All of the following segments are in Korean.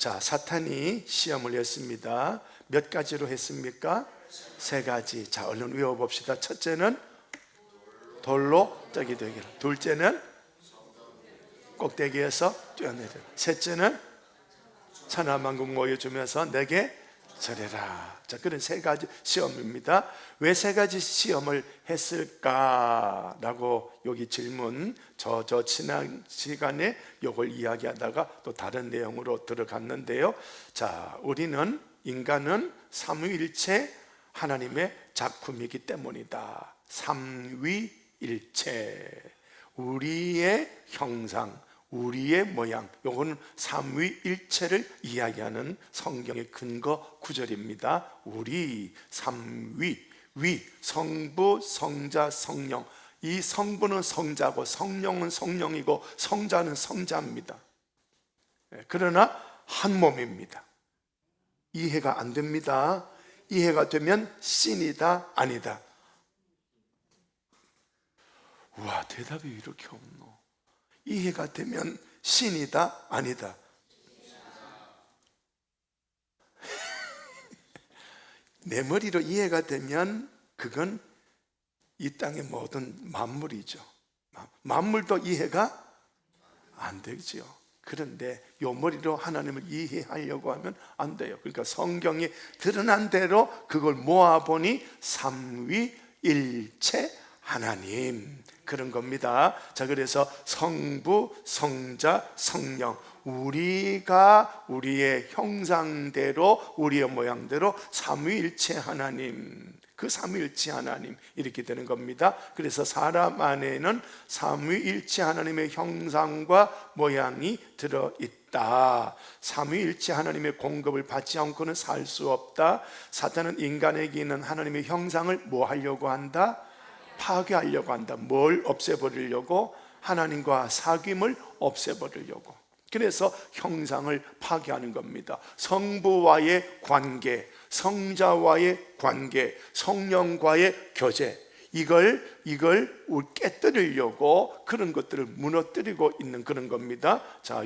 자, 사탄이 시험을 했습니다. 몇 가지로 했습니까? 세 가지. 자, 얼른 외워봅시다. 첫째는 돌로 떡이 되기를, 둘째는 꼭대기에서 뛰어내리라, 셋째는 천하만국 모여주면서 내게 절해라. 자, 그런 세 가지 시험입니다. 왜 세 가지 시험을 했을까라고 여기 질문, 저 지난 시간에 이걸 이야기하다가 또 다른 내용으로 들어갔는데요. 자, 우리는, 인간은 삼위일체 하나님의 작품이기 때문이다. 삼위일체, 우리의 형상, 우리의 모양, 요거는 삼위일체를 이야기하는 성경의 근거 구절입니다. 우리, 삼위, 위, 성부, 성자, 성령. 이 성부는 성자고 성령은 성령이고 성자는 성자입니다. 그러나 한 몸입니다. 이해가 안 됩니다. 이해가 되면 신이다, 아니다. 우와, 대답이 이렇게 없노. 이해가 되면 신이다, 아니다. 내 머리로 이해가 되면 그건 이 땅의 모든 만물이죠. 만물도 이해가 안 되죠. 그런데 요 머리로 하나님을 이해하려고 하면 안 돼요. 그러니까 성경이 드러난 대로 그걸 모아보니 삼위일체 하나님, 그런 겁니다. 자, 그래서 성부, 성자, 성령, 우리가 우리의 형상대로, 우리의 모양대로 삼위일체 하나님, 그 삼위일체 하나님, 이렇게 되는 겁니다. 그래서 사람 안에는 삼위일체 하나님의 형상과 모양이 들어있다. 삼위일체 하나님의 공급을 받지 않고는 살 수 없다. 사탄은 인간에게 있는 하나님의 형상을 뭐 하려고 한다? 파괴하려고 한다. 뭘 없애버리려고? 하나님과 사귐을 없애버리려고. 그래서 형상을 파괴하는 겁니다. 성부와의 관계, 성자와의 관계, 성령과의 교제, 이걸 깨뜨리려고 그런 것들을 무너뜨리고 있는 그런 겁니다. 자,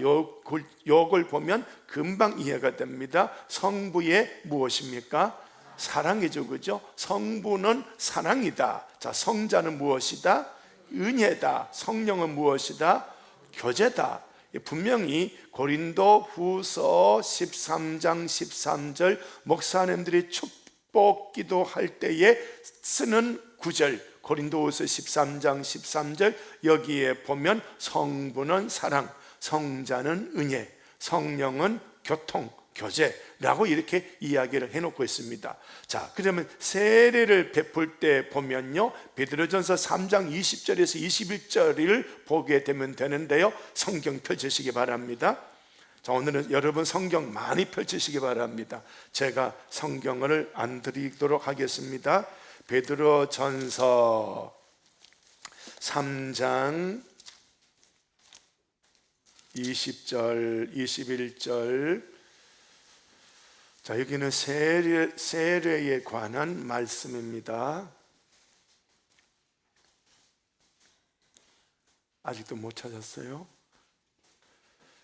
요걸 보면 금방 이해가 됩니다. 성부의 무엇입니까? 사랑이죠, 그죠? 성부는 사랑이다. 자, 성자는 무엇이다? 은혜다. 성령은 무엇이다? 교제다. 분명히 고린도 후서 13장 13절 목사님들이 축복 기도할 때에 쓰는 구절, 고린도 후서 13장 13절, 여기에 보면 성부는 사랑, 성자는 은혜, 성령은 교통, 교제라고 이렇게 이야기를 해놓고 있습니다. 자, 그러면 세례를 베풀 때 보면요, 베드로전서 3장 20절에서 21절을 보게 되면 되는데요, 성경 펼치시기 바랍니다. 자, 오늘은 여러분 성경 많이 펼치시기 바랍니다. 제가 성경을 안 드리도록 하겠습니다. 베드로전서 3장 20절, 21절. 자, 여기는 세례에 관한 말씀입니다. 아직도 못 찾았어요?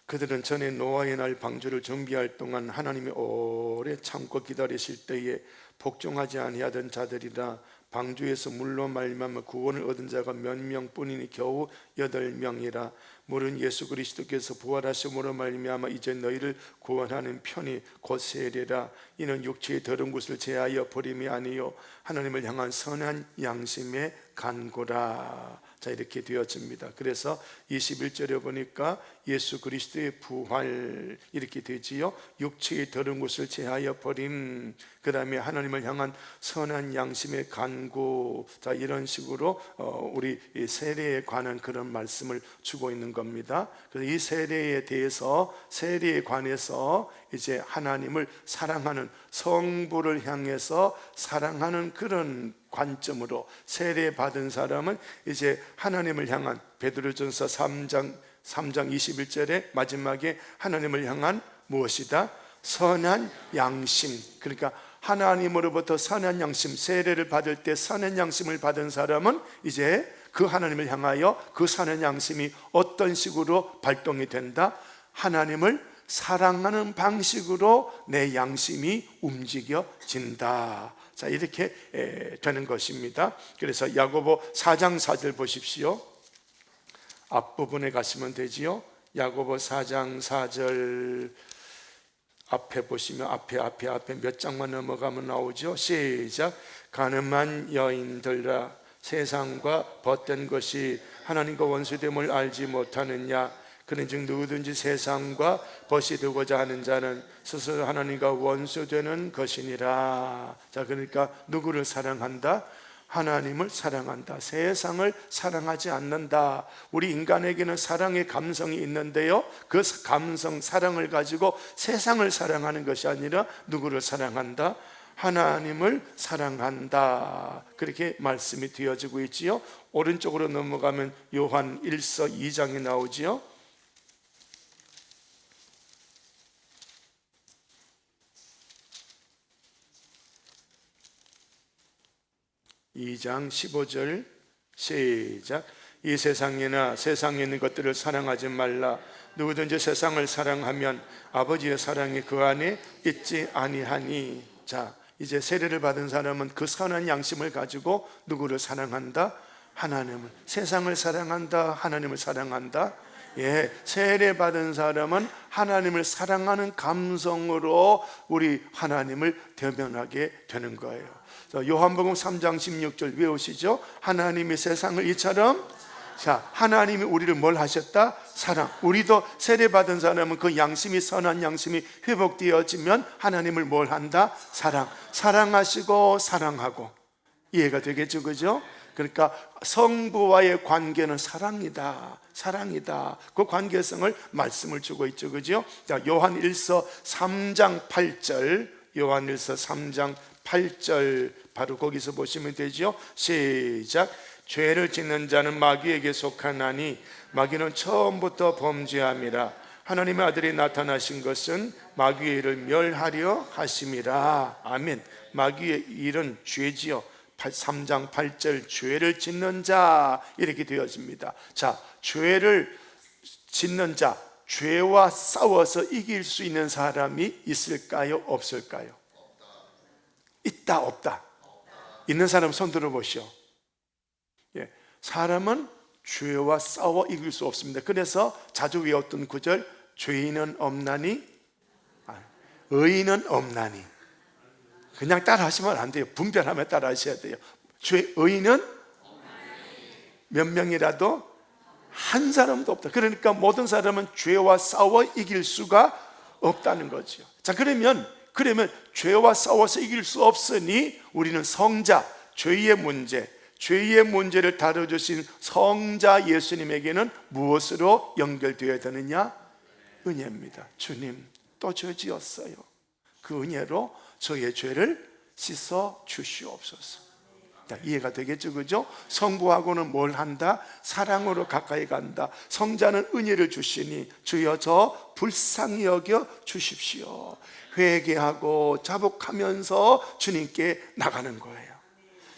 그들은 전에 노아의 날 방주를 준비할 동안 하나님이 오래 참고 기다리실 때에 복종하지 아니하던 자들이라. 방주에서 물로 말미암아 구원을 얻은 자가 몇 명뿐이니 겨우 8명이라. 물은 예수 그리스도께서 부활하심으로 말미암아 이제 너희를 구원하는 편이 곧 세례라. 이는 육체의 더러운 것을 제하여 버림이 아니요 하나님을 향한 선한 양심의 간구라. 자, 이렇게 되어집니다. 그래서 21절에 보니까 예수 그리스도의 부활 이렇게 되지요. 육체의 더러운 것을 제하여 버림, 그 다음에 하나님을 향한 선한 양심의 간구. 자, 이런 식으로 우리 세례에 관한 그런 말씀을 주고 있는 겁니다. 그래서 이 세례에 대해서, 세례에 관해서 이제 하나님을 사랑하는, 성부를 향해서 사랑하는 그런 관점으로 세례 받은 사람은 이제 하나님을 향한, 베드로전서 3장 21절에 마지막에 하나님을 향한 무엇이다? 선한 양심. 그러니까 하나님으로부터 선한 양심, 세례를 받을 때 선한 양심을 받은 사람은 이제 그 하나님을 향하여 그 선한 양심이 어떤 식으로 발동이 된다? 하나님을 사랑하는 방식으로 내 양심이 움직여진다. 자, 이렇게 되는 것입니다. 그래서 야고보 4장 4절 보십시오. 앞부분에 가시면 되지요. 야고보 4장 4절 앞에 보시면 앞에 몇 장만 넘어가면 나오죠. 시작. 가늠한 여인들아, 세상과 벗된 것이 하나님과 원수됨을 알지 못하느냐. 그런즉 누구든지 세상과 벗이 되고자 하는 자는 스스로 하나님과 원수되는 것이니라. 자, 그러니까 누구를 사랑한다? 하나님을 사랑한다. 세상을 사랑하지 않는다. 우리 인간에게는 사랑의 감성이 있는데요, 그 감성, 사랑을 가지고 세상을 사랑하는 것이 아니라 누구를 사랑한다? 하나님을 사랑한다. 그렇게 말씀이 되어지고 있지요. 오른쪽으로 넘어가면 요한 1서 2장이 나오지요. 2장 15절 시작. 이 세상이나 세상에 있는 것들을 사랑하지 말라. 누구든지 세상을 사랑하면 아버지의 사랑이 그 안에 있지 아니하니. 자, 이제 세례를 받은 사람은 그 선한 양심을 가지고 누구를 사랑한다? 하나님을. 세상을 사랑한다? 하나님을 사랑한다? 예, 세례 받은 사람은 하나님을 사랑하는 감성으로 우리 하나님을 대면하게 되는 거예요. 요한복음 3장 16절 외우시죠? 하나님이 세상을 이처럼, 자, 하나님이 우리를 뭘 하셨다? 사랑. 우리도 세례 받은 사람은 그 양심이, 선한 양심이 회복되어지면 하나님을 뭘 한다? 사랑. 사랑하시고 사랑하고. 이해가 되겠죠, 그죠? 그러니까 성부와의 관계는 사랑이다. 사랑이다. 그 관계성을 말씀을 주고 있죠, 그죠? 자, 요한 1서 3장 8절, 요한 1서 3장 8절 바로 거기서 보시면 되죠. 시작. 죄를 짓는 자는 마귀에게 속하나니 마귀는 처음부터 범죄함이라. 하나님의 아들이 나타나신 것은 마귀의 일을 멸하려 하심이라. 아멘. 마귀의 일은 죄지요. 3장 8절 죄를 짓는 자, 이렇게 되어집니다. 자, 죄를 짓는 자, 죄와 싸워서 이길 수 있는 사람이 있을까요? 없을까요? 있다, 없다? 있는 사람 손 들어보시오. 예, 사람은 죄와 싸워 이길 수 없습니다. 그래서 자주 외웠던 구절, 죄인은 없나니 의인은 없나니. 그냥 따라 하시면 안 돼요. 분별하며 따라 하셔야 돼요. 의인은 몇 명이라도 한 사람도 없다. 그러니까 모든 사람은 죄와 싸워 이길 수가 없다는 거죠. 자, 그러면 죄와 싸워서 이길 수 없으니 우리는 성자, 죄의 문제를 다뤄주신 성자 예수님에게는 무엇으로 연결되어야 되느냐? 은혜입니다. 주님, 또 죄 지었어요. 그 은혜로 저의 죄를 씻어 주시옵소서. 자, 이해가 되겠죠, 그죠? 성부하고는 뭘 한다? 사랑으로 가까이 간다. 성자는 은혜를 주시니 주여 저 불쌍히 여겨 주십시오. 회개하고 자복하면서 주님께 나가는 거예요.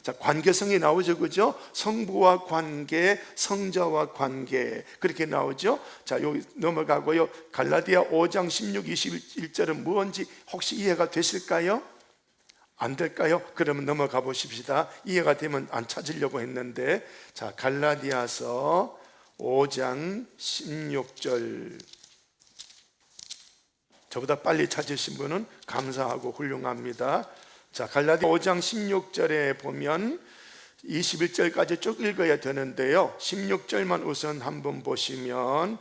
자, 관계성이 나오죠, 그죠? 성부와 관계, 성자와 관계, 그렇게 나오죠. 자, 여기 넘어가고요. 갈라디아 5장 16, 21절은 뭔지 혹시 이해가 되실까요? 안 될까요? 그러면 넘어가 보십시다. 이해가 되면 안 찾으려고 했는데, 자, 갈라디아서 5장 16절. 저보다 빨리 찾으신 분은 감사하고 훌륭합니다. 자, 갈라디아 5장 16절에 보면 21절까지 쭉 읽어야 되는데요, 16절만 우선 한번 보시면,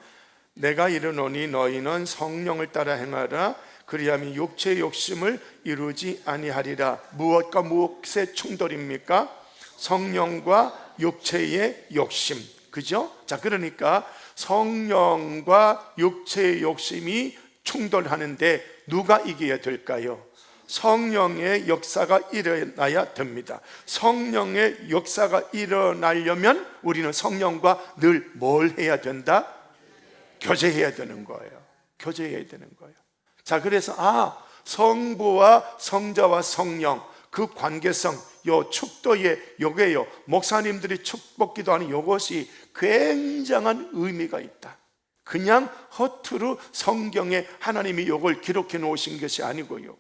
내가 이르노니 너희는 성령을 따라 행하라. 그리하면 육체의 욕심을 이루지 아니하리라. 무엇과 무엇의 충돌입니까? 성령과 육체의 욕심, 그죠? 자, 그러니까 성령과 육체의 욕심이 충돌하는데 누가 이겨야 될까요? 성령의 역사가 일어나야 됩니다. 성령의 역사가 일어나려면 우리는 성령과 늘 뭘 해야 된다? 교제해야 되는 거예요. 교제해야 되는 거예요. 자, 그래서 성부와 성자와 성령, 그 관계성, 요 축도의 요게요, 목사님들이 축복기도하는 요것이 굉장한 의미가 있다. 그냥 허투루 성경에 하나님이 이걸 기록해 놓으신 것이 아니고요.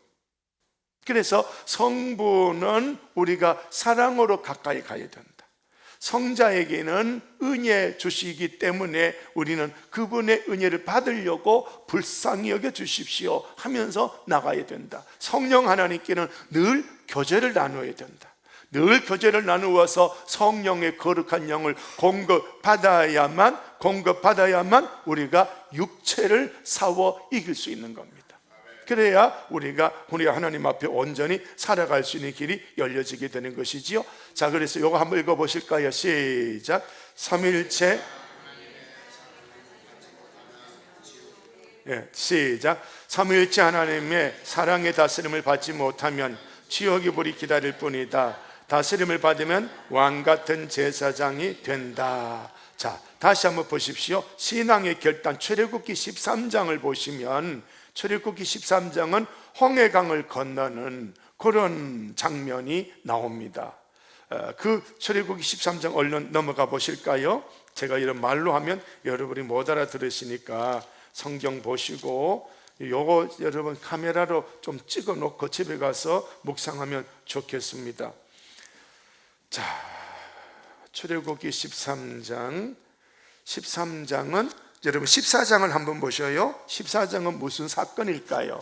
그래서 성부는 우리가 사랑으로 가까이 가야 된다. 성자에게는 은혜 주시기 때문에 우리는 그분의 은혜를 받으려고 불쌍히 여겨 주십시오 하면서 나가야 된다. 성령 하나님께는 늘 교제를 나누어야 된다. 늘 교제를 나누어서 성령의 거룩한 영을 공급받아야만 우리가 육체를 싸워 이길 수 있는 겁니다. 그래야 우리가 하나님 앞에 온전히 살아갈 수 있는 길이 열려지게 되는 것이지요. 자, 그래서 이거 한번 읽어보실까요? 시작. 삼위일체, 시작. 삼위일체 하나님의 사랑의 다스림을 받지 못하면 지옥의 불이 기다릴 뿐이다. 다스림을 받으면 왕같은 제사장이 된다. 자, 다시 한번 보십시오. 신앙의 결단 출애굽기 13장을 보시면 출애굽기 13장은 홍해강을 건너는 그런 장면이 나옵니다. 그 출애굽기 13장 얼른 넘어가 보실까요? 제가 이런 말로 하면 여러분이 못 알아들으시니까 성경 보시고 요거 여러분 카메라로 좀 찍어 놓고 집에 가서 묵상하면 좋겠습니다. 자, 출애굽기 13장은 여러분 14장을 한번 보셔요. 14장은 무슨 사건일까요?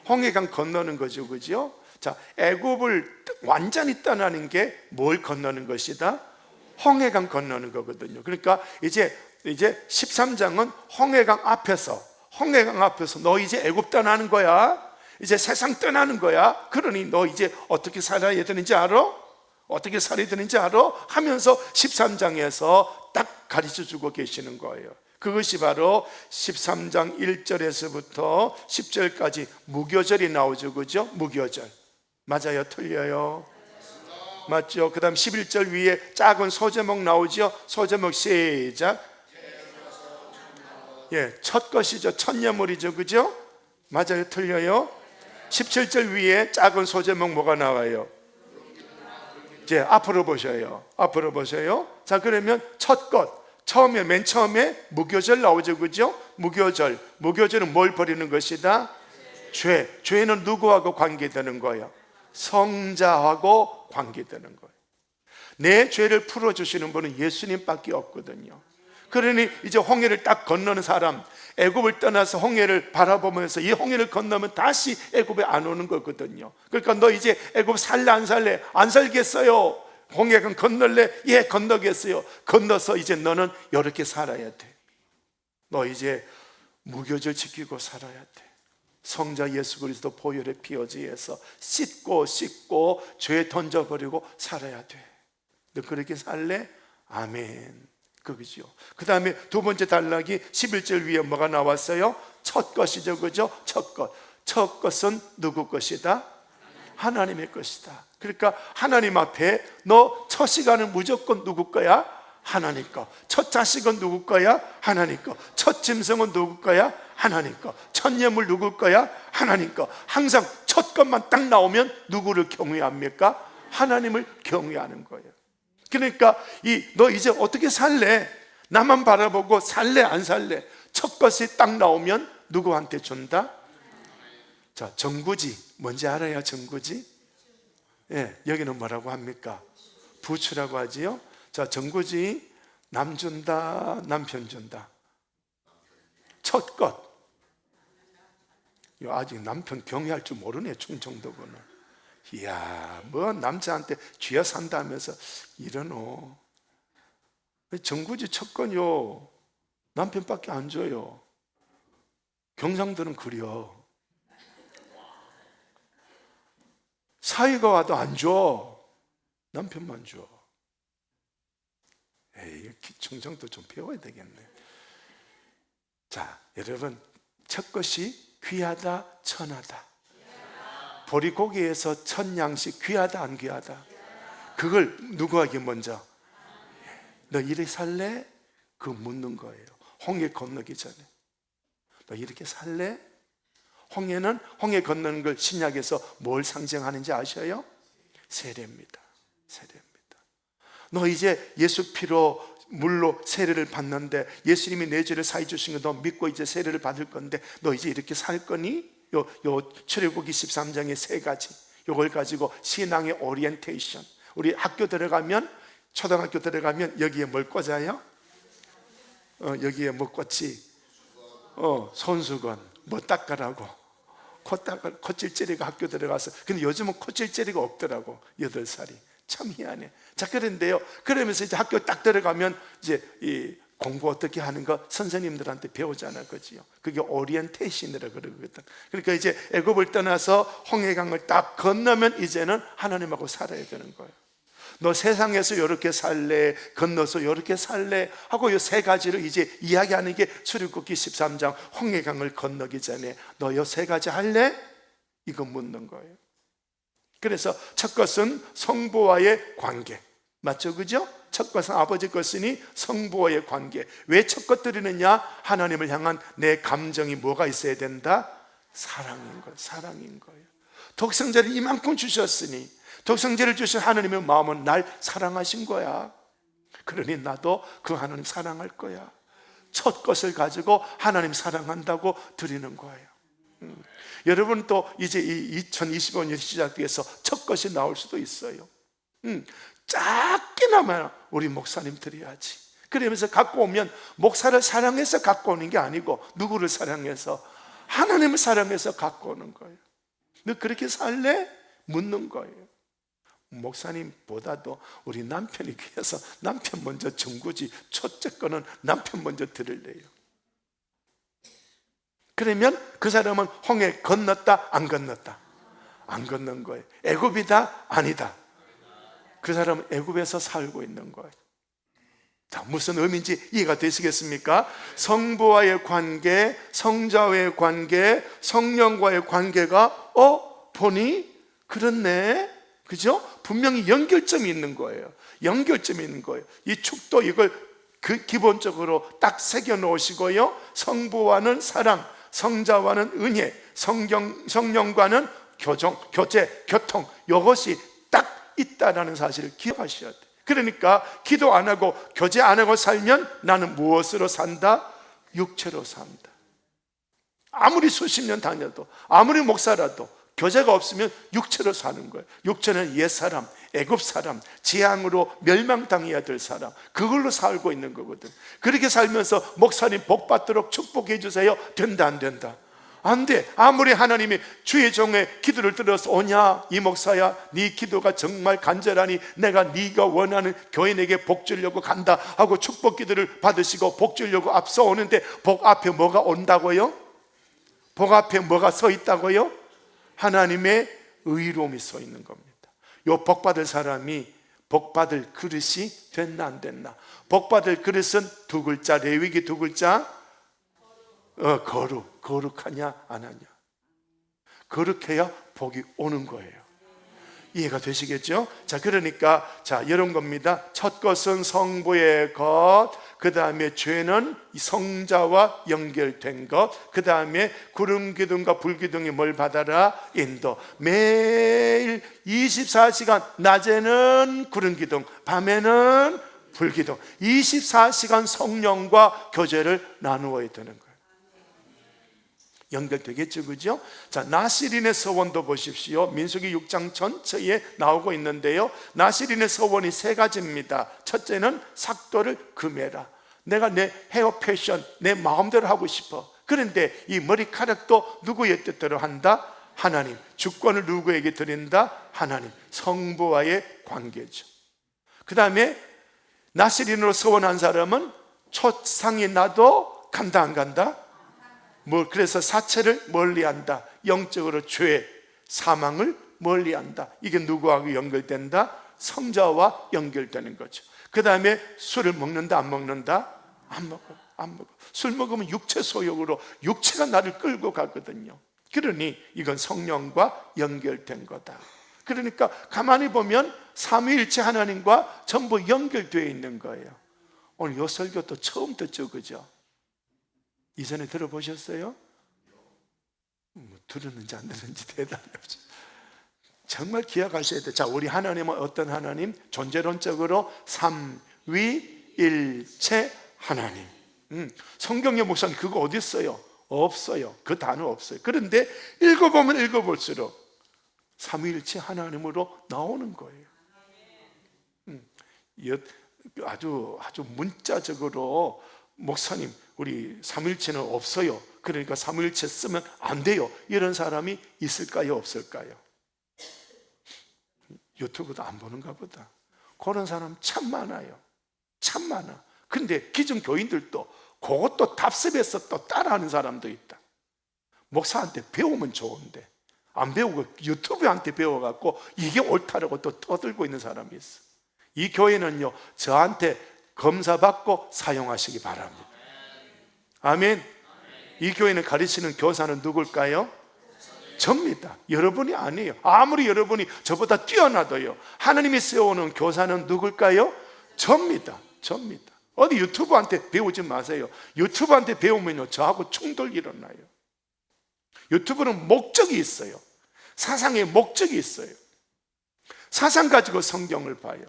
홍해강 건너는 거죠, 그죠? 자, 애굽을 완전히 떠나는 게 뭘 건너는 것이다? 홍해강 건너는 거거든요. 그러니까 이제 13장은 홍해강 앞에서 너 이제 애굽 떠나는 거야. 이제 세상 떠나는 거야. 그러니 너 이제 어떻게 살아야 되는지 알아? 어떻게 살아야 되는지 알아? 하면서 13장에서 딱 가르쳐 주고 계시는 거예요. 그것이 바로 13장 1절에서부터 10절까지 무교절이 나오죠, 그죠? 무교절. 맞아요? 틀려요? 맞죠? 그 다음 11절 위에 작은 소제목 나오죠? 소제목 시작. 첫 것이죠. 첫 예물이죠, 그죠? 맞아요? 틀려요? 17절 위에 작은 소제목 뭐가 나와요? 이제 앞으로 보셔요. 자, 그러면 첫 것. 맨 처음에 무교절 나오죠, 그죠? 무교절은 뭘 버리는 것이다? 죄는 누구하고 관계되는 거예요? 성자하고 관계되는 거예요. 내 죄를 풀어주시는 분은 예수님밖에 없거든요. 그러니 이제 홍해를 딱 건너는 사람, 애굽을 떠나서 홍해를 바라보면서 이 홍해를 건너면 다시 애굽에 안 오는 거거든요. 그러니까 너 이제 애굽 살래 안 살래? 안 살겠어요. 홍해강 건널래? 예, 건너겠어요. 건너서 이제 너는 이렇게 살아야 돼. 너 이제 무교절 지키고 살아야 돼. 성자 예수 그리스도 보혈의 피 의지해서 씻고 죄 던져버리고 살아야 돼. 너 그렇게 살래? 아멘. 그거죠. 그 다음에 두 번째 단락이 11절 위에 뭐가 나왔어요? 첫 것이죠, 그죠? 첫 것은 누구 것이다? 하나님의 것이다. 그러니까 하나님 앞에 너 첫 시간은 무조건 누구 거야? 하나님 거. 첫 자식은 누구 거야? 하나님 거. 첫 짐승은 누구 거야? 하나님 거. 첫 예물 누구 거야? 하나님 거. 항상 첫 것만 딱 나오면 누구를 경외합니까? 하나님을 경외하는 거예요. 그러니까 너 이제 어떻게 살래? 나만 바라보고 살래 안 살래? 첫 것이 딱 나오면 누구한테 준다? 자, 정구지 뭔지 알아요? 정구지? 여기는 뭐라고 합니까? 부추라고 하지요. 자, 정구지 남 준다, 남편 준다. 첫 것. 아직 남편 경외할 줄 모르네, 충청도구는. 이야, 뭐 남자한테 쥐어 산다면서 이러노. 정구지 첫 건요 남편밖에 안 줘요. 경상도는 그려. 사위가 와도 안 줘. 남편만 줘. 에이, 충청도 좀 배워야 되겠네. 자, 여러분, 첫 것이 귀하다, 천하다. 보리고기에서 첫 양식 귀하다, 안 귀하다? 그걸 누구에게 먼저? 너 이렇게 살래? 그거 묻는 거예요. 홍해 건너기 전에. 너 이렇게 살래? 홍해는 홍해 건너는 걸 신약에서 뭘 상징하는지 아셔요? 세례입니다. 세례입니다. 너 이제 예수 피로 물로 세례를 받는데 예수님이 내 죄를 사해 주신 거 너 믿고 이제 세례를 받을 건데 너 이제 이렇게 살 거니? 요 출애굽기 13장의 세 가지, 요걸 가지고 신앙의 오리엔테이션. 우리 학교 들어가면, 초등학교 들어가면 여기에 뭘 꽂아요? 여기에 뭐 꽂지? 손수건, 뭐 닦으라고 콧질제리가 학교 들어가서. 근데 요즘은 콧질제리가 없더라고, 8살이. 참 희한해. 자, 그런데요, 그러면서 이제 학교 딱 들어가면 이제 이 공부 어떻게 하는 거 선생님들한테 배우잖아, 그지요? 그게 오리엔테이션이라 그러거든. 그러니까 이제 애굽을 떠나서 홍해강을 딱 건너면 이제는 하나님하고 살아야 되는 거예요. 너 세상에서 이렇게 살래, 건너서 이렇게 살래 하고 이 세 가지를 이제 이야기하는 게 출애굽기 13장 홍해강을 건너기 전에 너 이 세 가지 할래? 이거 묻는 거예요. 그래서 첫 것은 성부와의 관계, 맞죠? 그죠? 첫 것은 아버지 것이니 성부와의 관계. 왜 첫 것 드리느냐? 하나님을 향한 내 감정이 뭐가 있어야 된다? 사랑인 거예요. 사랑인 거예요. 독생자를 이만큼 주셨으니, 독생자를 주신 하나님의 마음은 날 사랑하신 거야. 그러니 나도 그 하나님 사랑할 거야. 첫 것을 가지고 하나님 사랑한다고 드리는 거예요. 여러분 또 이제 이 2025년 시작돼서 첫 것이 나올 수도 있어요. 작게나마 우리 목사님 드려야지. 그러면서 갖고 오면 목사를 사랑해서 갖고 오는 게 아니고 누구를 사랑해서? 하나님을 사랑해서 갖고 오는 거예요. 너 그렇게 살래? 묻는 거예요. 목사님보다도 우리 남편이 귀해서 남편 먼저 정구지, 첫째 거는 남편 먼저 들을래요. 그러면 그 사람은 홍해 건넜다, 안 건넜다? 안 건넌 거예요. 애굽이다, 아니다? 그 사람은 애굽에서 살고 있는 거예요. 자, 무슨 의미인지 이해가 되시겠습니까? 성부와의 관계, 성자와의 관계, 성령과의 관계가 보니 그렇네, 그죠? 분명히 연결점이 있는 거예요. 연결점이 있는 거예요. 이 축도 이걸 기본적으로 딱 새겨 놓으시고요. 성부와는 사랑, 성자와는 은혜, 성령과는 교제, 교통, 이것이 딱 있다라는 사실을 기억하셔야 돼요. 그러니까 기도 안 하고 교제 안 하고 살면 나는 무엇으로 산다? 육체로 산다. 아무리 수십 년 다녀도, 아무리 목사라도 교제가 없으면 육체로 사는 거예요. 육체는 옛사람, 애굽 사람, 재앙으로 멸망당해야 될 사람, 그걸로 살고 있는 거거든. 그렇게 살면서 목사님 복 받도록 축복해 주세요. 된다, 안 된다? 안 돼. 아무리 하나님이 주의 종의 기도를 들어서 오냐, 이 목사야, 네 기도가 정말 간절하니 내가 네가 원하는 교인에게 복 주려고 간다 하고 축복 기도를 받으시고 복 주려고 앞서 오는데 복 앞에 뭐가 온다고요? 복 앞에 뭐가 서 있다고요? 하나님의 의로움이 서 있는 겁니다. 요 복 받을 사람이 복 받을 그릇이 됐나 안 됐나? 복 받을 그릇은 두 글자, 레위기 두 글자, 거룩하냐 안 하냐? 거룩해야 복이 오는 거예요. 이해가 되시겠죠? 자, 그러니까 이런 겁니다. 첫 것은 성부의 것, 그 다음에 죄는 성자와 연결된 것, 그 다음에 구름 기둥과 불 기둥이 뭘 받아라? 인도. 매일 24시간, 낮에는 구름 기둥, 밤에는 불 기둥, 24시간 성령과 교제를 나누어야 되는 거예요. 연결되겠죠, 그죠? 자, 나시린의 서원도 보십시오. 민수기 6장 전체에 나오고 있는데요, 나시린의 서원이 세 가지입니다. 첫째는 삭도를 금해라. 내가 내 헤어 패션 내 마음대로 하고 싶어. 그런데 이 머리카락도 누구의 뜻대로 한다? 하나님. 주권을 누구에게 드린다? 하나님. 성부와의 관계죠. 그 다음에 나시린으로 서원한 사람은 초상이 나도 간다, 안 간다? 그래서 사체를 멀리한다. 영적으로 죄, 사망을 멀리한다. 이게 누구하고 연결된다? 성자와 연결되는 거죠. 그 다음에 술을 먹는다, 안 먹는다? 안 먹어. 술 먹으면 육체 소욕으로 육체가 나를 끌고 가거든요. 그러니 이건 성령과 연결된 거다. 그러니까 가만히 보면 삼위일체 하나님과 전부 연결되어 있는 거예요. 오늘 요 설교도 처음 듣죠, 그죠? 이전에 들어보셨어요? 들었는지 안 들었는지 대답이 없죠. 정말 기억하셔야 돼요. 자, 우리 하나님은 어떤 하나님? 존재론적으로 삼위일체 삼위일체 하나님. 성경에 목사님 그거 어디 있어요? 없어요. 그 단어 없어요. 그런데 읽어보면 읽어볼수록 삼위일체 하나님으로 나오는 거예요. 아주 문자적으로 목사님 우리 삼위일체는 없어요, 그러니까 삼위일체 쓰면 안 돼요, 이런 사람이 있을까요, 없을까요? 유튜브도 안 보는가 보다. 그런 사람 참 많아요. 참 많아. 근데 기존 교인들도 그것도 답습해서 또 따라하는 사람도 있다. 목사한테 배우면 좋은데 안 배우고 유튜브한테 배워갖고 이게 옳다라고 또 떠들고 있는 사람이 있어. 이 교회는요, 저한테 검사받고 사용하시기 바랍니다. 아멘. 이 교회는 가르치는 교사는 누굴까요? 접니다. 여러분이 아니에요. 아무리 여러분이 저보다 뛰어나도요, 하나님이 세우는 교사는 누굴까요? 접니다. 어디 유튜브한테 배우지 마세요. 유튜브한테 배우면요, 저하고 충돌 일어나요. 유튜브는 목적이 있어요. 사상의 목적이 있어요. 사상 가지고 성경을 봐요.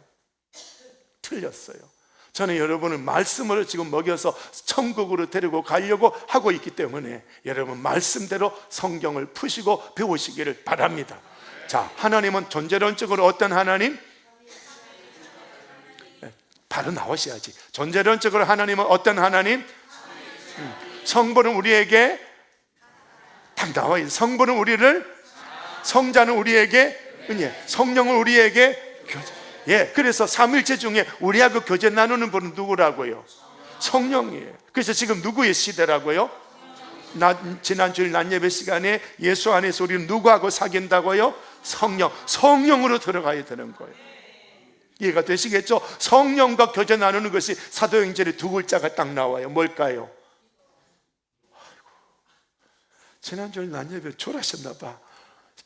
틀렸어요. 저는 여러분을 말씀으로 지금 먹여서 천국으로 데리고 가려고 하고 있기 때문에 여러분 말씀대로 성경을 푸시고 배우시기를 바랍니다. 자, 하나님은 존재론적으로 어떤 하나님? 바로 나오셔야지. 존재론적으로 하나님은 어떤 하나님? 성부는 우리에게 딱 나와요. 성부는 우리를, 성자는 우리에게 은혜, 성령은 우리에게 교제. 예, 그래서 삼일체 중에 우리하고 교제 나누는 분은 누구라고요? 성령이에요. 그래서 지금 누구의 시대라고요? 지난주일 낮예배 시간에 예수 안에서 우리는 누구하고 사귄다고요? 성령으로 들어가야 되는 거예요. 이해가 되시겠죠? 성령과 교제 나누는 것이 사도행전에 두 글자가 딱 나와요. 뭘까요? 아이고, 지난주일 낮예배 졸았었나 봐.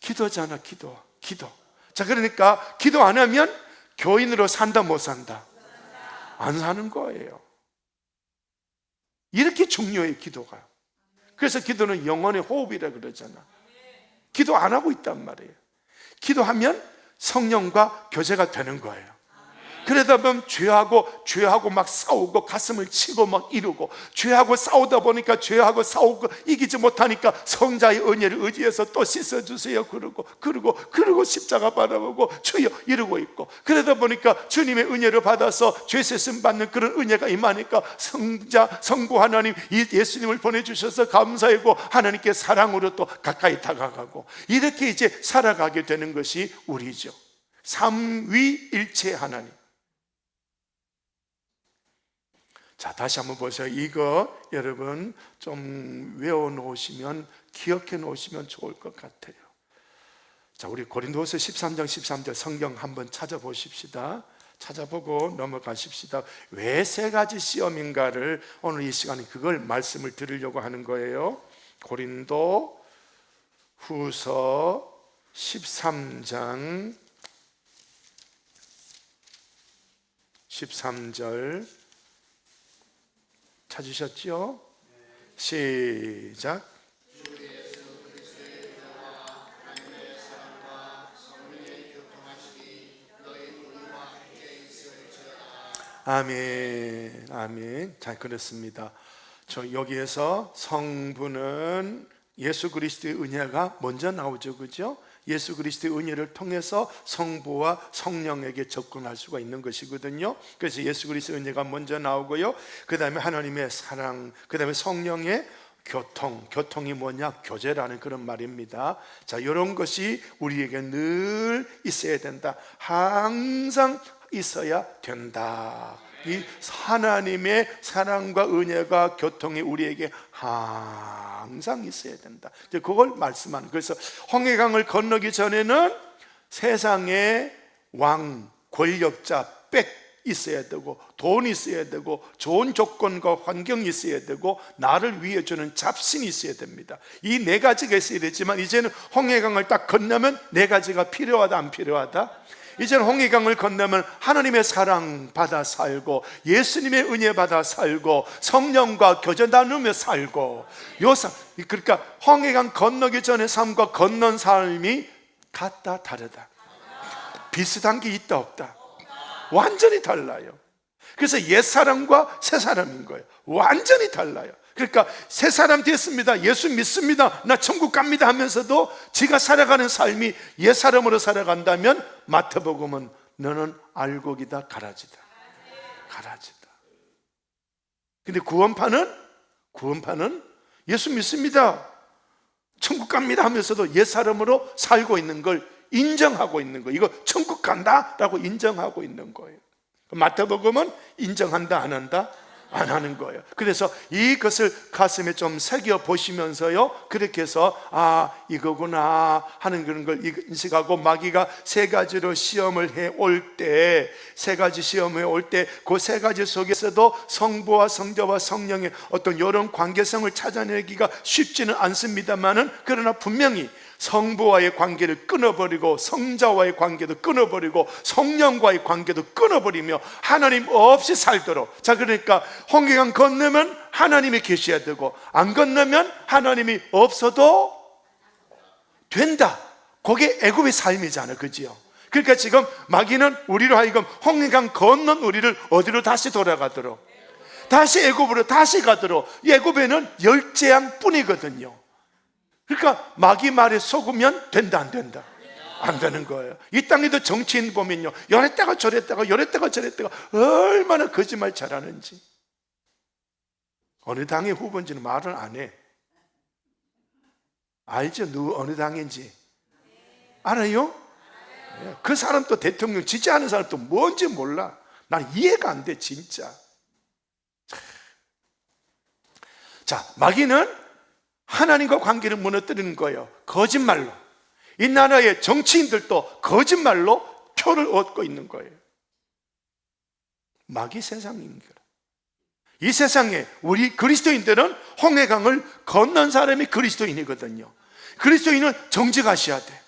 기도잖아, 기도. 자, 그러니까 기도 안 하면 교인으로 산다, 못 산다? 안 사는 거예요. 이렇게 중요해요, 기도가. 그래서 기도는 영혼의 호흡이라 그러잖아. 기도 안 하고 있단 말이에요. 기도하면 성령과 교제가 되는 거예요. 그러다 보면 죄하고 막 싸우고 가슴을 치고 막 이루고, 죄하고 싸우다 보니까 죄하고 싸우고 이기지 못하니까 성자의 은혜를 의지해서 또 씻어주세요 그러고 십자가 바라보고 주여 이러고 있고, 그러다 보니까 주님의 은혜를 받아서 죄 씻음 받는 그런 은혜가 임하니까 성부 하나님 예수님을 보내주셔서 감사하고 하나님께 사랑으로 또 가까이 다가가고, 이렇게 이제 살아가게 되는 것이 우리죠. 삼위일체 하나님. 자, 다시 한번 보세요. 이거 여러분 좀 외워놓으시면, 기억해 놓으시면 좋을 것 같아요. 자, 우리 고린도후서 13장 13절 성경 한번 찾아보십시다. 찾아보고 넘어가십시다. 왜 세 가지 시험인가를 오늘 이 시간에 그걸 말씀을 드리려고 하는 거예요. 고린도 후서 13장 13절 찾으셨죠? 시작. 아멘, 아멘. 자, 그렇습니다. 저 여기에서 성부는 예수 그리스도의 은혜가 먼저 나오죠, 그죠? 예수 그리스도의 은혜를 통해서 성부와 성령에게 접근할 수가 있는 것이거든요. 그래서 예수 그리스도의 은혜가 먼저 나오고요, 그 다음에 하나님의 사랑, 그 다음에 성령의 교통이 뭐냐? 교제라는 그런 말입니다. 자, 이런 것이 우리에게 늘 있어야 된다. 항상 있어야 된다. 이 하나님의 사랑과 은혜가 교통이 우리에게 항상 있어야 된다. 이제 그걸 말씀하는. 그래서 홍해강을 건너기 전에는 세상의 왕, 권력자, 빽 있어야 되고, 돈 있어야 되고, 좋은 조건과 환경이 있어야 되고, 나를 위해 주는 잡신이 있어야 됩니다. 이 네 가지가 있어야 되지만 이제는 홍해강을 딱 건너면 네 가지가 필요하다, 안 필요하다? 이제는 홍해강을 건너면 하나님의 사랑 받아 살고, 예수님의 은혜 받아 살고, 성령과 교제 나누며 살고, 그러니까 홍해강 건너기 전의 삶과 건넌 삶이 같다, 다르다? 비슷한 게 있다, 없다? 완전히 달라요. 그래서 옛사람과 새사람인 거예요. 완전히 달라요. 그러니까 새사람 됐습니다, 예수 믿습니다, 나 천국 갑니다 하면서도 지가 살아가는 삶이 옛사람으로 살아간다면 마태복음은 너는 알곡이다, 가라지다. 가라지다. 근데 구원파는 예수 믿습니다, 천국 갑니다 하면서도 옛사람으로 살고 있는 걸 인정하고 있는 거예요. 이거 천국 간다라고 인정하고 있는 거예요. 마태복음은 인정한다, 안 한다? 안 하는 거예요. 그래서 이것을 가슴에 좀 새겨 보시면서요, 그렇게 해서 이거구나 하는 그런 걸 인식하고, 마귀가 세 가지로 시험을 해 올 때, 세 가지 시험을 올 때 그 세 가지 속에서도 성부와 성자와 성령의 어떤 이런 관계성을 찾아내기가 쉽지는 않습니다만은, 그러나 분명히 성부와의 관계를 끊어버리고 성자와의 관계도 끊어버리고 성령과의 관계도 끊어버리며 하나님 없이 살도록, 자, 그러니까 홍해강 건너면 하나님이 계셔야 되고, 안 건너면 하나님이 없어도 된다. 그게 애굽의 삶이잖아요, 그지요? 그러니까 지금 마귀는 우리로 하여금 홍해강 건넌 우리를 어디로 다시 돌아가도록, 다시 애굽으로 다시 가도록. 애굽에는 열재앙 뿐이거든요. 그러니까 마귀 말에 속으면 된다, 안 된다? 안 되는 거예요. 이 땅에도 정치인 보면요, 이랬다가 저랬다가 얼마나 거짓말 잘하는지. 어느 당의 후보인지는 말을 안 해. 알죠? 누구 어느 당인지 알아요? 그 사람 또 대통령 지지하는 사람 또 뭔지 몰라. 난 이해가 안 돼, 진짜. 자, 마귀는 하나님과 관계를 무너뜨리는 거예요. 거짓말로. 이 나라의 정치인들도 거짓말로 표를 얻고 있는 거예요. 마귀 세상입니다. 이 세상에 우리 그리스도인들은 홍해강을 건넌 사람이 그리스도인이거든요. 그리스도인은 정직하셔야 돼.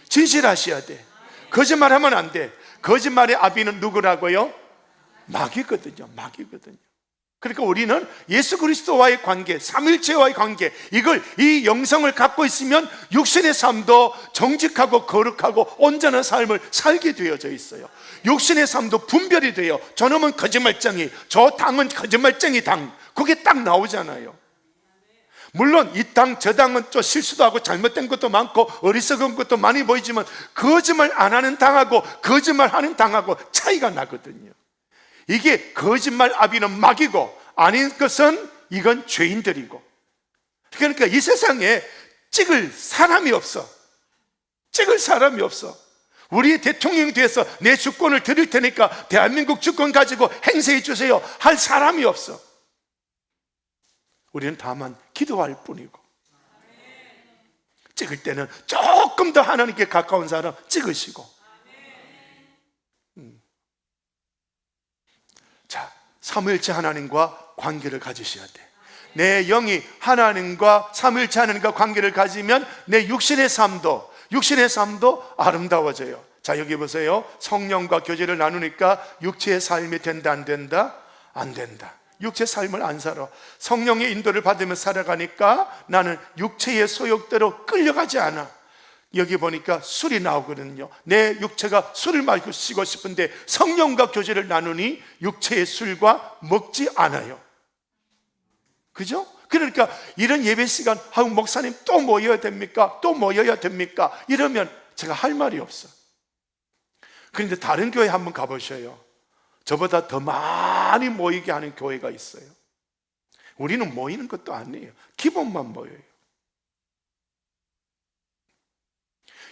진실하셔야 돼. 거짓말하면 안 돼. 거짓말의 아비는 누구라고요? 마귀거든요. 마귀거든요. 그러니까 우리는 예수 그리스도와의 관계, 삼일체와의 관계, 이 영성을 갖고 있으면 육신의 삶도 정직하고 거룩하고 온전한 삶을 살게 되어져 있어요. 육신의 삶도 분별이 돼요. 저놈은 거짓말쟁이, 저 당은 거짓말쟁이 당, 그게 딱 나오잖아요. 물론 이 당, 저 당은 또 실수도 하고 잘못된 것도 많고 어리석은 것도 많이 보이지만, 거짓말 안 하는 당하고 거짓말하는 당하고 차이가 나거든요. 이게 거짓말 아비는 마귀고, 아닌 것은 이건 죄인들이고. 그러니까 이 세상에 찍을 사람이 없어. 찍을 사람이 없어. 우리 대통령이 돼서 내 주권을 드릴 테니까 대한민국 주권 가지고 행세해 주세요 할 사람이 없어. 우리는 다만 기도할 뿐이고, 찍을 때는 조금 더 하나님께 가까운 사람 찍으시고. 자, 삼위일체 하나님과 관계를 가지셔야 돼. 내 영이 하나님과 삼위일체 하나님과 관계를 가지면 내 육신의 삶도 아름다워져요. 자, 여기 보세요. 성령과 교제를 나누니까 육체의 삶이 된다, 안 된다? 안 된다. 육체 삶을 안 살아. 성령의 인도를 받으며 살아가니까 나는 육체의 소욕대로 끌려가지 않아. 여기 보니까 술이 나오거든요. 내 육체가 술을 마시고 싶은데 성령과 교제를 나누니 육체의 술과 먹지 않아요. 그죠? 그러니까 이런 예배 시간, 목사님 또 모여야 됩니까? 또 모여야 됩니까? 이러면 제가 할 말이 없어. 그런데 다른 교회 한번 가보셔요. 저보다 더 많이 모이게 하는 교회가 있어요. 우리는 모이는 것도 아니에요. 기본만 모여요.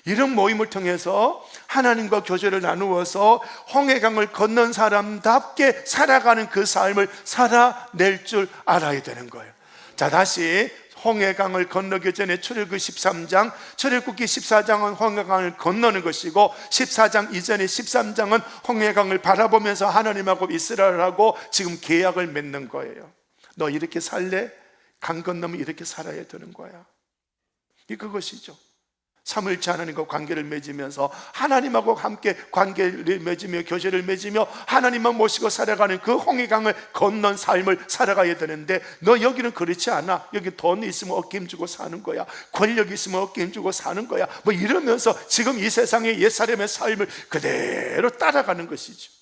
이런 모임을 통해서 하나님과 교제를 나누어서 홍해강을 건넌 사람답게 살아가는 그 삶을 살아낼 줄 알아야 되는 거예요. 자, 다시 홍해강을 건너기 전에 출애굽기 13장, 출애굽기 14장은 홍해강을 건너는 것이고 14장 이전에 13장은 홍해강을 바라보면서 하나님하고 이스라엘하고 지금 계약을 맺는 거예요. 너 이렇게 살래? 강 건너면 이렇게 살아야 되는 거야. 이 그것이죠. 삼위일체 하나님과 관계를 맺으면서 하나님하고 함께 관계를 맺으며 교제를 맺으며 하나님만 모시고 살아가는 그 홍해강을 건넌 삶을 살아가야 되는데, 너 여기는 그렇지 않아. 여기 돈 있으면 어깨 힘주고 사는 거야. 권력 있으면 어깨 힘주고 사는 거야. 뭐 이러면서 지금 이 세상의 옛사람의 삶을 그대로 따라가는 것이죠.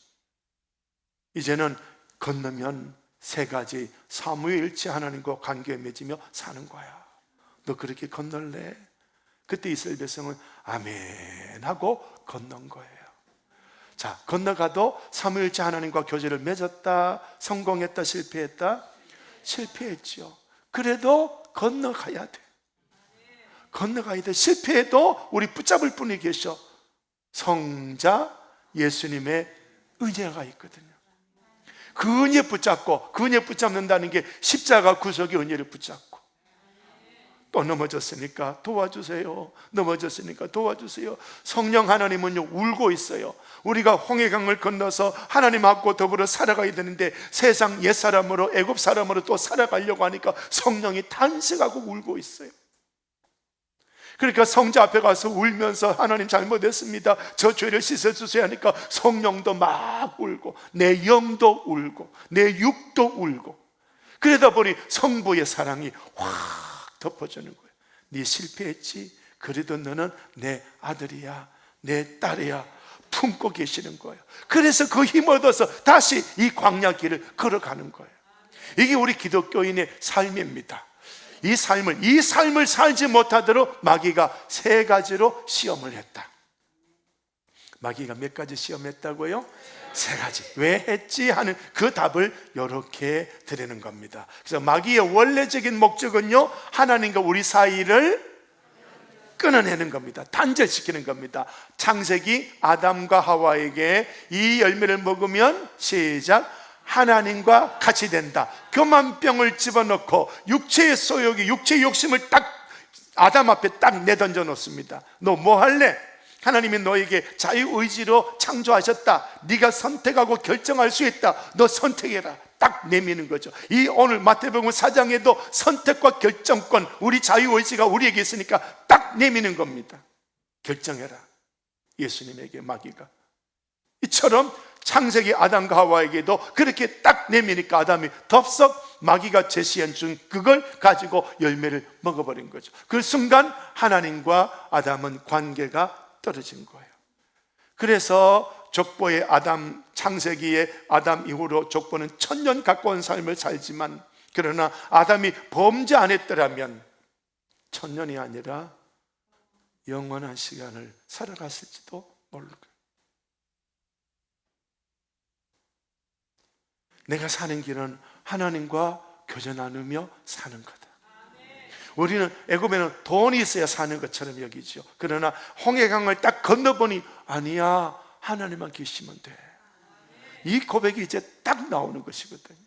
이제는 건너면 세 가지 삼위일체 하나님과 관계 맺으며 사는 거야. 너 그렇게 건널래? 그때 이스라엘 백성은 아멘 하고 건넌 거예요. 자, 건너가도 삼위일체 하나님과 교제를 맺었다, 성공했다, 실패했다? 실패했죠. 그래도 건너가야 돼. 건너가야 돼. 실패해도 우리 붙잡을 분이 계셔. 성자 예수님의 은혜가 있거든요. 그 은혜 붙잡고, 그 은혜 붙잡는다는 게 십자가 구속의 은혜를 붙잡고, 또 넘어졌으니까 도와주세요. 넘어졌으니까 도와주세요. 성령 하나님은요 울고 있어요. 우리가 홍해강을 건너서 하나님하고 더불어 살아가야 되는데 세상 옛사람으로, 애굽 사람으로 또 살아가려고 하니까 성령이 탄식하고 울고 있어요. 그러니까 성자 앞에 가서 울면서 하나님 잘못했습니다, 저 죄를 씻어주세요 하니까 성령도 막 울고 내 영도 울고 내 육도 울고, 그러다 보니 성부의 사랑이 확 덮어주는 거예요. 네 실패했지? 그래도 너는 내 아들이야, 내 딸이야 품고 계시는 거예요. 그래서 그 힘을 얻어서 다시 이 광야 길을 걸어가는 거예요. 이게 우리 기독교인의 삶입니다. 이 삶을 살지 못하도록 마귀가 세 가지로 시험을 했다. 마귀가 몇 가지 시험했다고요? 세 가지. 왜 했지 하는 그 답을 이렇게 드리는 겁니다. 그래서 마귀의 원래적인 목적은요, 하나님과 우리 사이를 끊어내는 겁니다. 단절시키는 겁니다. 창세기 아담과 하와에게 이 열매를 먹으면 시작, 하나님과 같이 된다. 교만병을 집어넣고 육체의 소욕이, 육체의 욕심을 딱 아담 앞에 딱 내던져 놓습니다. 너 뭐 할래? 하나님이 너에게 자유의지로 창조하셨다. 네가 선택하고 결정할 수 있다. 너 선택해라. 딱 내미는 거죠. 이 오늘 마태복음 4장에도 선택과 결정권, 우리 자유의지가 우리에게 있으니까 딱 내미는 겁니다. 결정해라. 예수님에게 마귀가. 이처럼 창세기 아담과 하와에게도 그렇게 딱 내미니까 아담이 덥석 마귀가 제시한 중 그걸 가지고 열매를 먹어버린 거죠. 그 순간 하나님과 아담은 관계가 떨어진 거예요. 그래서 족보의 아담, 창세기의 아담 이후로 족보는 1000년 가까운 삶을 살지만, 그러나 아담이 범죄 안 했더라면 1000년이 아니라 영원한 시간을 살아갔을지도 모를 거예요. 내가 사는 길은 하나님과 교제 나누며 사는 거다. 우리는 애굽에는 돈이 있어야 사는 것처럼 여기죠. 그러나 홍해강을 딱 건너보니 아니야, 하나님만 계시면 돼. 이 고백이 이제 딱 나오는 것이거든요.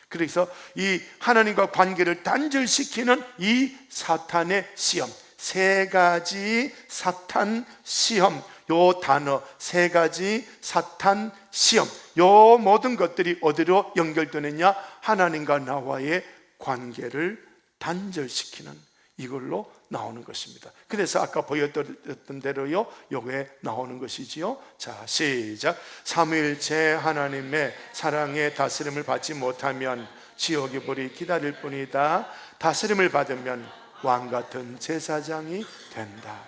그래서 이 하나님과 관계를 단절시키는 이 사탄의 시험, 세 가지 사탄 시험, 요 단어 세 가지 사탄 시험, 요 모든 것들이 어디로 연결되느냐? 하나님과 나와의 관계를 단절시키는 이걸로 나오는 것입니다. 그래서 아까 보여드렸던 대로요, 요게 나오는 것이지요. 자, 시작. 삼위일체 하나님의 사랑의 다스림을 받지 못하면 지옥의 불이 기다릴 뿐이다. 다스림을 받으면 왕 같은 제사장이 된다.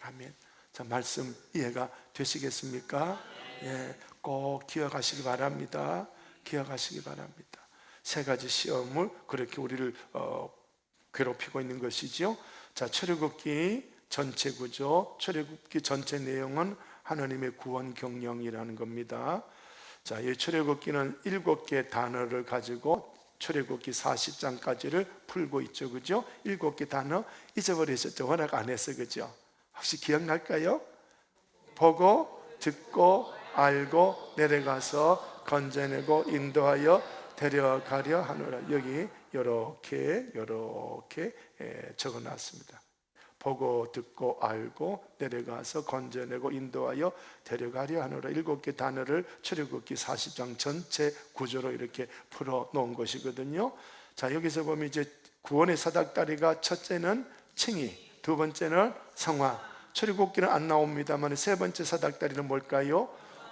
아멘. 자, 말씀 이해가 되시겠습니까? 예, 꼭 기억하시기 바랍니다. 기억하시기 바랍니다. 세 가지 시험을 그렇게 우리를 괴롭히고 있는 것이죠. 자, 출애굽기 전체 구조, 출애굽기 전체 내용은 하나님의 구원 경영이라는 겁니다. 자, 이 출애굽기는 7개 단어를 가지고 출애굽기 40장까지를 풀고 있죠, 그죠? 7개 단어 잊어버리셨죠? 워낙 안 했어요, 그죠? 혹시 기억날까요? 보고, 듣고, 알고, 내려가서 건져내고 인도하여 데려가려 하노라. 여기 이렇게 적어놨습니다. 보고, 듣고, 알고, 내려가서 건져내고 인도하여 데려가려 하노라. 7개 단어를 출애굽기 40장 전체 구조로 이렇게 풀어놓은 것이거든요. 자, 여기서 보면 이제 구원의 사닥다리가 첫째는 칭의, 두 번째는 성화. 출애굽기는 안 나옵니다만 세 번째 사닥다리는 뭘까요?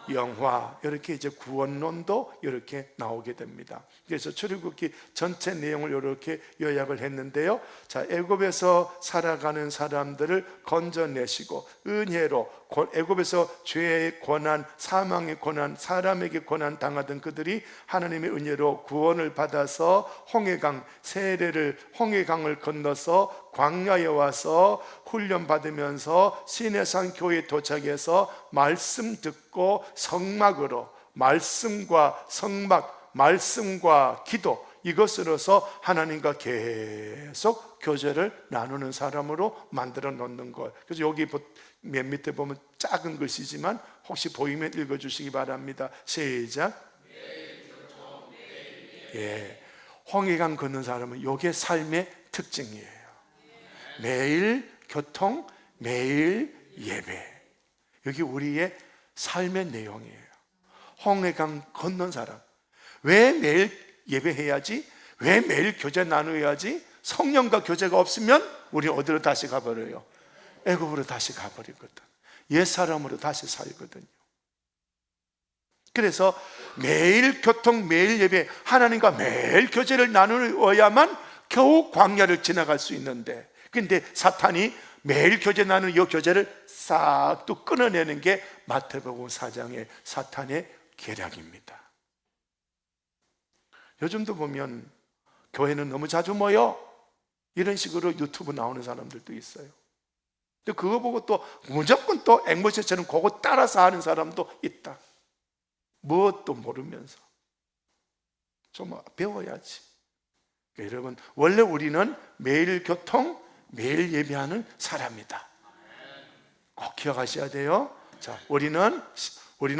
영화, 이렇게 이제 구원론도 이렇게 나오게 됩니다. 그래서 출애굽기 전체 내용을 이렇게 요약을 했는데요. 자, 애굽에서 살아가는 사람들을 건져내시고 은혜로 애굽에서 죄의 고난, 사망의 고난, 사람에게 고난 당하던 그들이 하나님의 은혜로 구원을 받아서 홍해강 세례를 홍해강을 건너서 광야에 와서 훈련 받으면서 시내산 교회에 도착해서 말씀 듣고 성막으로 말씀과 성막, 말씀과 기도 이것으로서 하나님과 계속 교제를 나누는 사람으로 만들어 놓는 것. 그래서 여기 맨 밑에 보면 작은 글씨지만 혹시 보이면 읽어주시기 바랍니다. 시작. 예, 홍해강 걷는 사람은 이게 삶의 특징이에요. 매일 교통, 매일 예배. 여기 우리의 삶의 내용이에요. 홍해강 건넌 사람. 왜 매일 예배해야지? 왜 매일 교제 나누어야지? 성령과 교제가 없으면 우리 어디로 다시 가버려요? 애굽으로 다시 가버리거든. 옛사람으로 다시 살거든요. 그래서 매일 교통, 매일 예배, 하나님과 매일 교제를 나누어야만 겨우 광야를 지나갈 수 있는데, 근데 사탄이 매일 교제 나누는 이 교제를 싹 또 끊어내는 게 마태복음 4장의 사탄의 계략입니다. 요즘도 보면 교회는 너무 자주 모여 이런 식으로 유튜브 나오는 사람들도 있어요. 근데 그거 보고 또 무조건 또 앵무새처럼 그거 따라서 하는 사람도 있다. 무엇도 모르면서 좀 배워야지. 그러니까 여러분, 원래 우리는 매일 교통, 매일 예배하는 사람이다. 꼭 기억하셔야 돼요. 자, 우리는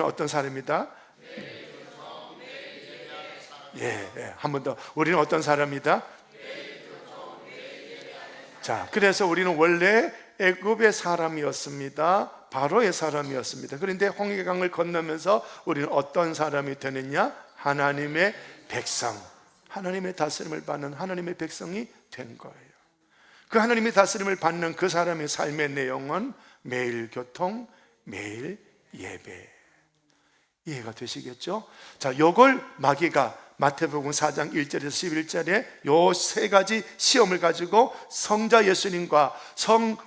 어떤 사람이다? 예, 한 번 더. 우리는 어떤 사람이다? 자, 그래서 우리는 원래 애굽의 사람이었습니다. 바로의 사람이었습니다. 그런데 홍해강을 건너면서 우리는 어떤 사람이 되느냐? 하나님의 백성, 하나님의 다스림을 받는 하나님의 백성이 된 거예요. 그 하나님의 다스림을 받는 그 사람의 삶의 내용은 매일 교통, 매일 예배. 이해가 되시겠죠? 자, 요걸 마귀가 마태복음 4장 1절에서 11절에 요 세 가지 시험을 가지고 성자 예수님과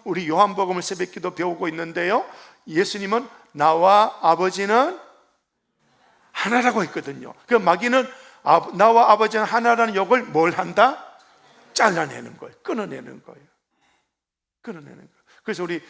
우리 요한복음을 새벽기도 배우고 있는데요. 예수님은 나와 아버지는 하나라고 했거든요. 그 마귀는 나와 아버지는 하나라는 욕을 뭘 한다? 잘라내는 거예요. 끊어내는 거예요. 끊어내는 거예요. 그래서 우리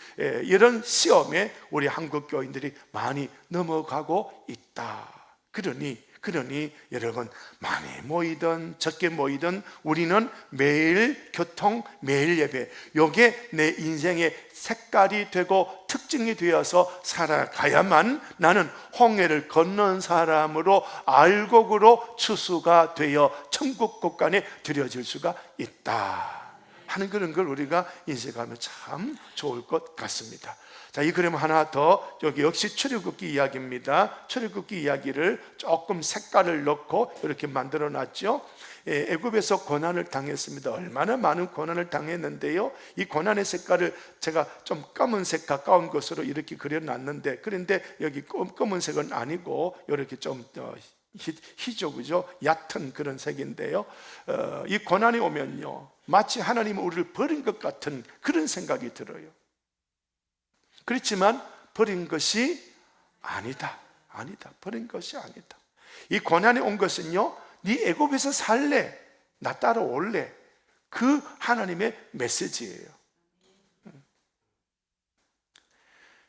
이런 시험에 우리 한국 교인들이 많이 넘어가고 있다. 그러니 여러분, 많이 모이든 적게 모이든 우리는 매일 교통, 매일 예배, 이게 내 인생의 색깔이 되고 특징이 되어서 살아가야만 나는 홍해를 건넌 사람으로 알곡으로 추수가 되어 천국 곳간에 들여질 수가 있다 하는 그런 걸 우리가 인식하면 참 좋을 것 같습니다. 자, 이 그림 하나 더, 여기 역시 출애굽기 이야기입니다. 출애굽기 이야기를 조금 색깔을 넣고 이렇게 만들어 놨죠. 애굽에서 고난을 당했습니다. 얼마나 많은 고난을 당했는데요. 이 고난의 색깔을 제가 좀 검은색 가까운 것으로 이렇게 그려놨는데, 그런데 여기 검은색은 아니고 이렇게 좀 희죠, 그죠? 얕은 그런 색인데요. 이 고난이 오면요, 마치 하나님은 우리를 버린 것 같은 그런 생각이 들어요. 그렇지만 버린 것이 아니다. 버린 것이 아니다. 이 고난이 온 것은요, 네 애굽에서 살래, 나 따라올래, 그 하나님의 메시지예요.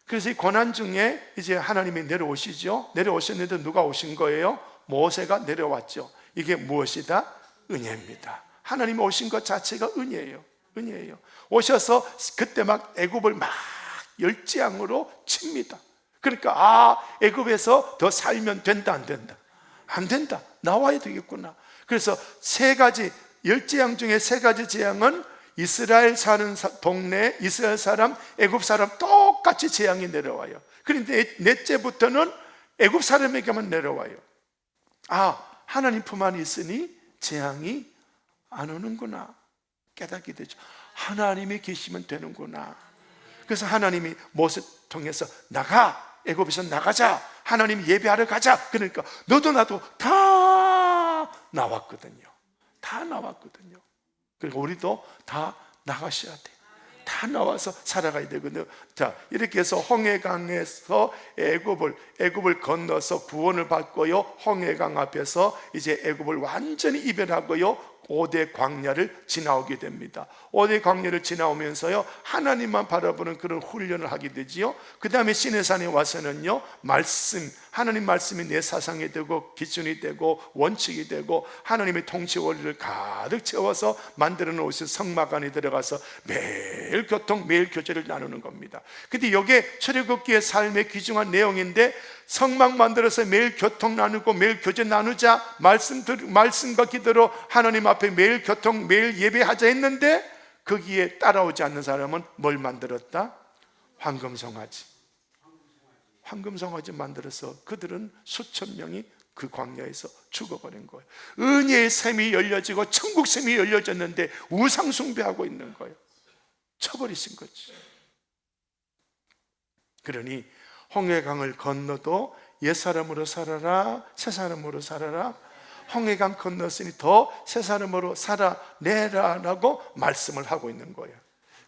그래서 이 고난 중에 이제 하나님이 내려오시죠. 내려오셨는데 누가 오신 거예요? 모세가 내려왔죠. 이게 무엇이다? 은혜입니다. 하나님이 오신 것 자체가 은혜예요. 오셔서 그때 막 애굽을 막 열재앙으로 칩니다. 그러니까 애굽에서 더 살면 된다, 안 된다? 안 된다. 나와야 되겠구나. 그래서 세 가지 열재앙 중에 세 가지 재앙은 이스라엘 사는 동네, 이스라엘 사람, 애굽 사람 똑같이 재앙이 내려와요. 그런데 넷째부터는 애굽 사람에게만 내려와요. 하나님 품 안에 있으니 재앙이 안 오는구나 깨닫게 되죠. 하나님이 계시면 되는구나. 그래서 하나님이 모세 통해서 애굽에서 나가자 하나님 예배하러 가자. 그러니까 너도 나도 다 나왔거든요. 다 나왔거든요. 그리고 우리도 다 나가셔야 돼. 다 나와서 살아가야 되거든요. 자, 이렇게 해서 홍해강에서 애굽을 건너서 구원을 받고요, 홍해강 앞에서 이제 애굽을 완전히 이별하고요, 5대 광야를 지나오게 됩니다. 5대 광야를 지나오면서요, 하나님만 바라보는 그런 훈련을 하게 되지요. 그 다음에 시내산에 와서는요, 하나님 말씀이 내 사상이 되고 기준이 되고 원칙이 되고 하나님의 통치 원리를 가득 채워서 만들어 놓으신 성막 안에 들어가서 매일 교통, 매일 교제를 나누는 겁니다. 근데 이게 출애굽기의 삶의 귀중한 내용인데, 성막 만들어서 매일 교통 나누고 매일 교제 나누자, 말씀과 기도로 하나님 앞에 매일 교통, 매일 예배하자 했는데, 거기에 따라오지 않는 사람은 뭘 만들었다? 황금송아지 만들어서 그들은 수천 명이 그 광야에서 죽어버린 거예요. 은혜의 샘이 열려지고 천국 샘이 열려졌는데 우상 숭배하고 있는 거예요. 쳐버리신 거지. 그러니 홍해강을 건너도 옛사람으로 살아라, 새사람으로 살아라. 홍해강 건넜으니 더 새사람으로 살아내라 라고 말씀을 하고 있는 거예요.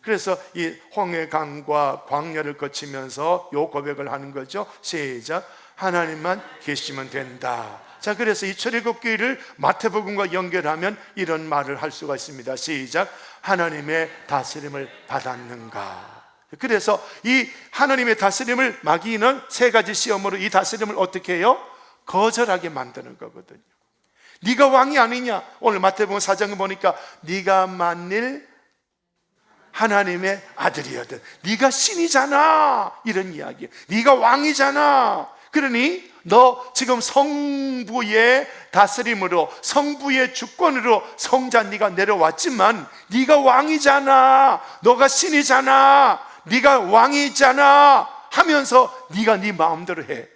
그래서 이 홍해강과 광야를 거치면서 요 고백을 하는 거죠. 시작. 하나님만 계시면 된다. 자, 그래서 이 출애굽기를 마태복음과 연결하면 이런 말을 할 수가 있습니다. 시작. 하나님의 다스림을 받았는가. 그래서 이 하나님의 다스림을, 마귀는 세 가지 시험으로 이 다스림을 어떻게 해요? 거절하게 만드는 거거든요. 네가 왕이 아니냐. 오늘 마태복음 4장에 보니까 네가 만일 하나님의 아들이거든, 네가 신이잖아, 이런 이야기. 네가 왕이잖아. 그러니 너 지금 성부의 다스림으로, 성부의 주권으로 성자 네가 내려왔지만 네가 왕이잖아, 너가 신이잖아, 네가 왕이잖아 하면서 네가 네 마음대로 해.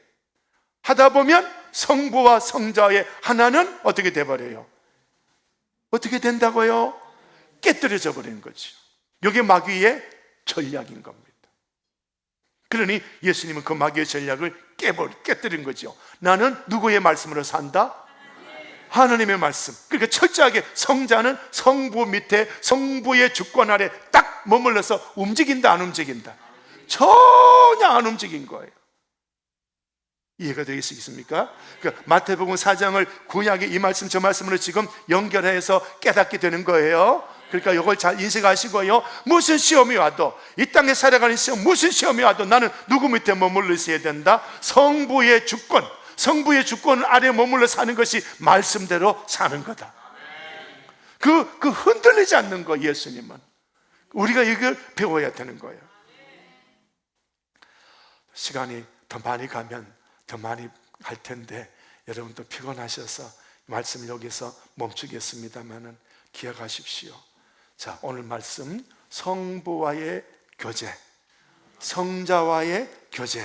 하다 보면 성부와 성자의 하나는 어떻게 돼버려요? 어떻게 된다고요? 깨뜨려져 버리는 거죠. 이게 마귀의 전략인 겁니다. 그러니 예수님은 그 마귀의 전략을 깨뜨린 거죠. 나는 누구의 말씀으로 산다? 하나님의 말씀. 그러니까 철저하게 성자는 성부 밑에, 성부의 주권 아래 딱 머물러서 움직인다, 안 움직인다? 전혀 안 움직인 거예요. 이해가 되시겠습니까? 그러니까 마태복음 4장을 구약의 이 말씀 저 말씀으로 지금 연결해서 깨닫게 되는 거예요. 그러니까 이걸 잘 인식하시고요, 무슨 시험이 와도, 이 땅에 살아가는 시험, 무슨 시험이 와도 나는 누구 밑에 머물러 있어야 된다? 성부의 주권, 성부의 주권 아래 머물러 사는 것이 말씀대로 사는 거다. 그 흔들리지 않는 거. 예수님은 우리가 이걸 배워야 되는 거예요. 시간이 더 많이 가면 더 많이 갈 텐데 여러분도 피곤하셔서 말씀 여기서 멈추겠습니다만은 기억하십시오. 자, 오늘 말씀, 성부와의 교제, 성자와의 교제,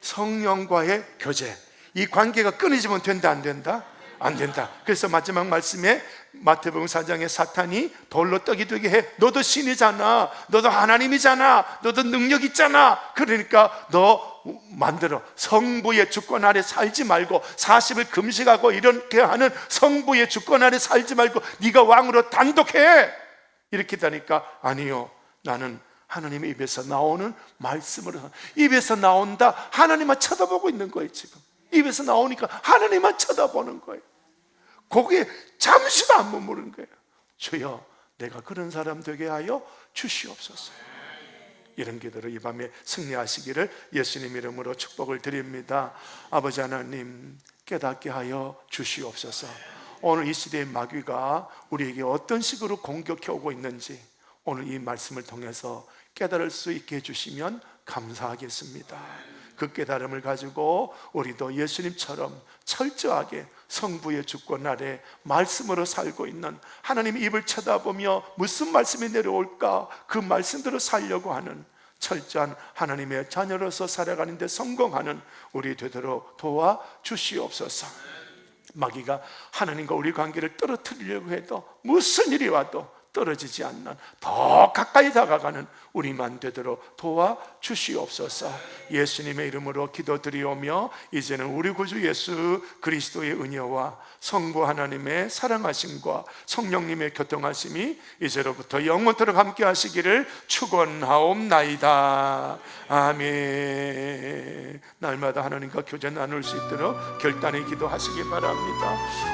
성령과의 교제, 이 관계가 끊어지면 된다, 안 된다? 안 된다. 그래서 마지막 말씀에 마태복음 4장에 사탄이 돌로 떡이 되게 해. 너도 신이잖아, 너도 하나님이잖아, 너도 능력 있잖아. 그러니까 너 만들어. 성부의 주권 아래 살지 말고 40일 금식하고 이렇게 하는 성부의 주권 아래 살지 말고 네가 왕으로 단독해. 이렇게 되니까 아니요, 나는 하나님의 입에서 나오는 말씀으로, 입에서 나온다, 하나님만 쳐다보고 있는 거예요. 지금 입에서 나오니까 하나님만 쳐다보는 거예요. 거기에 잠시도 안 머무르는 거예요. 주여, 내가 그런 사람 되게 하여 주시옵소서. 이런 기도로 이 밤에 승리하시기를 예수님 이름으로 축복을 드립니다. 아버지 하나님, 깨닫게 하여 주시옵소서. 오늘 이 시대의 마귀가 우리에게 어떤 식으로 공격해 오고 있는지 오늘 이 말씀을 통해서 깨달을 수 있게 해주시면 감사하겠습니다. 그 깨달음을 가지고 우리도 예수님처럼 철저하게 성부의 주권 아래 말씀으로 살고 있는, 하나님의 입을 쳐다보며 무슨 말씀이 내려올까 그 말씀대로 살려고 하는 철저한 하나님의 자녀로서 살아가는 데 성공하는 우리 되도록 도와주시옵소서. 마귀가 하나님과 우리 관계를 떨어뜨리려고 해도 무슨 일이 와도 떨어지지 않는 더 가까이 다가가는 우리만 되도록 도와주시옵소서. 예수님의 이름으로 기도드리오며 이제는 우리 구주 예수 그리스도의 은혜와 성부 하나님의 사랑하심과 성령님의 교통하심이 이제로부터 영원토록 함께 하시기를 축원하옵나이다. 아멘. 날마다 하나님과 교제 나눌 수 있도록 결단의 기도하시기 바랍니다.